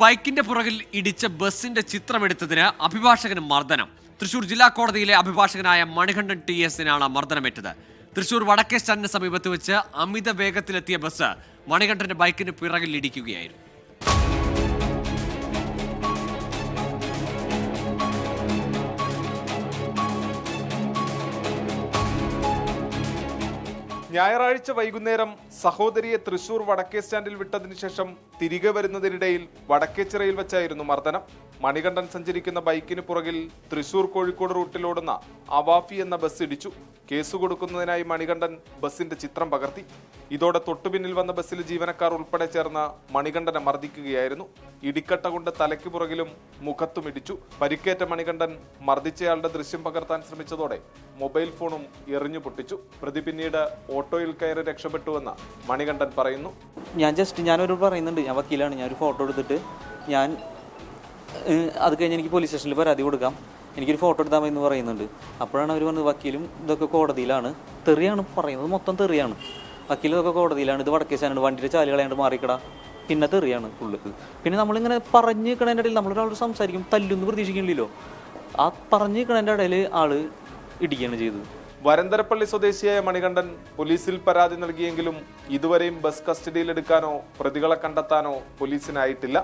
ബൈക്കിന്റെ പുറകിൽ ഇടിച്ച ബസിന്റെ ചിത്രമെടുത്തതിന് അഭിഭാഷകന് മർദ്ദനം. തൃശൂർ ജില്ലാ കോടതിയിലെ അഭിഭാഷകനായ മണികണ്ഠൻ TS-നാണ് മർദ്ദനമേറ്റത്. തൃശൂർ വടക്കേ സ്റ്റാൻഡിന് സമീപത്ത് വെച്ച് അമിത വേഗത്തിലെത്തിയ ബസ് മണികണ്ഠന്റെ ബൈക്കിന് പിറകിൽ ഇടിക്കുകയായിരുന്നു. ഞായറാഴ്ച വൈകുന്നേരം സഹോദരിയെ തൃശൂർ വടക്കേ സ്റ്റാൻഡിൽ വിട്ടതിനു ശേഷം തിരികെ വരുന്നതിനിടയിൽ വടക്കേച്ചിറയിൽ വെച്ചായിരുന്നു മർദ്ദനം. മണികണ്ഠൻ സഞ്ചരിക്കുന്ന ബൈക്കിന് പുറകിൽ തൃശൂർ കോഴിക്കോട് റൂട്ടിലോടുന്ന അവാഫി എന്ന ബസ് ഇടിച്ചു. കേസ് കൊടുക്കുന്നതിനായി മണികണ്ഠൻ ബസിന്റെ ചിത്രം പകർത്തി. ഇതോടെ തൊട്ടുപിന്നിൽ വന്ന ബസ്സിലെ ജീവനക്കാർ ഉൾപ്പെടെ ചേർന്ന് മണികണ്ഠനെ മർദ്ദിക്കുകയായിരുന്നു. ഇടിക്കട്ട കൊണ്ട് തലയ്ക്ക് പുറകിലും മുഖത്തും ഇടിച്ചു. പരിക്കേറ്റ മണികണ്ഠൻ മർദ്ദിച്ചയാളുടെ ദൃശ്യം പകർത്താൻ ശ്രമിച്ചതോടെ മൊബൈൽ ഫോണും എറിഞ്ഞു പൊട്ടിച്ചു. പ്രതി പിന്നീട് ഓട്ടോയിൽ കയറി രക്ഷപ്പെട്ടുവെന്ന് മണികണ്ഠൻ പറയുന്നു. ഞാനൊരു പറയുന്നുണ്ട്, ഞാൻ വക്കീലാണ്, ഞാനൊരു ഫോട്ടോ എടുത്തിട്ട് അത് കഴിഞ്ഞ് എനിക്ക് പോലീസ് സ്റ്റേഷനിൽ പരാതി കൊടുക്കാം, എനിക്കൊരു ഫോട്ടോ എടുത്താൽ മതി എന്ന് പറയുന്നുണ്ട്. അപ്പോഴാണ് അവർ പറഞ്ഞത് വക്കീലും ഇതൊക്കെ കോടതിയിലാണ്, തെറിയാണ് പറയുന്നത്, മൊത്തം തെറിയാണ്. വക്കീലും ഇതൊക്കെ കോടതിയിലാണ്, ഇത് വടക്കേ സ്റ്റാൻഡ്, വണ്ടിയുടെ ചാലുകളാണ്ട് മാറിക്കടാ, പിന്നെ തെറിയാണ് ഫുള്ള്. പിന്നെ നമ്മളിങ്ങനെ പറഞ്ഞു നിൽക്കണതിൻ്റെ ഇടയിൽ നമ്മളൊരാളോട് സംസാരിക്കും, തല്ലൊന്നും പ്രതീക്ഷിക്കണില്ലല്ലോ. ആ പറഞ്ഞു നിൽക്കണതിൻ്റെ ഇടയിൽ ആള് ഇടിക്കുകയാണ് ചെയ്തത്. വരന്തരപ്പള്ളി സ്വദേശിയായ മണികണ്ഠൻ പോലീസിൽ പരാതി നൽകിയെങ്കിലും ഇതുവരെയും ബസ് കസ്റ്റഡിയിലെടുക്കാനോ പ്രതികളെ കണ്ടെത്താനോ പോലീസിനായിട്ടില്ല.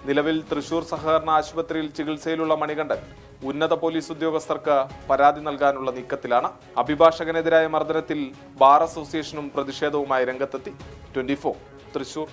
നിലവിൽ തൃശൂർ സഹകരണ ആശുപത്രിയിൽ ചികിത്സയിലുള്ള മണികണ്ഠൻ ഉന്നത പോലീസ് ഉദ്യോഗസ്ഥർക്ക് പരാതി നൽകാനുള്ള നീക്കത്തിലാണ്. അഭിഭാഷകനെതിരായ മർദ്ദനത്തിൽ ബാർ അസോസിയേഷനും പ്രതിഷേധവുമായി രംഗത്തെത്തി. 24 തൃശൂർ.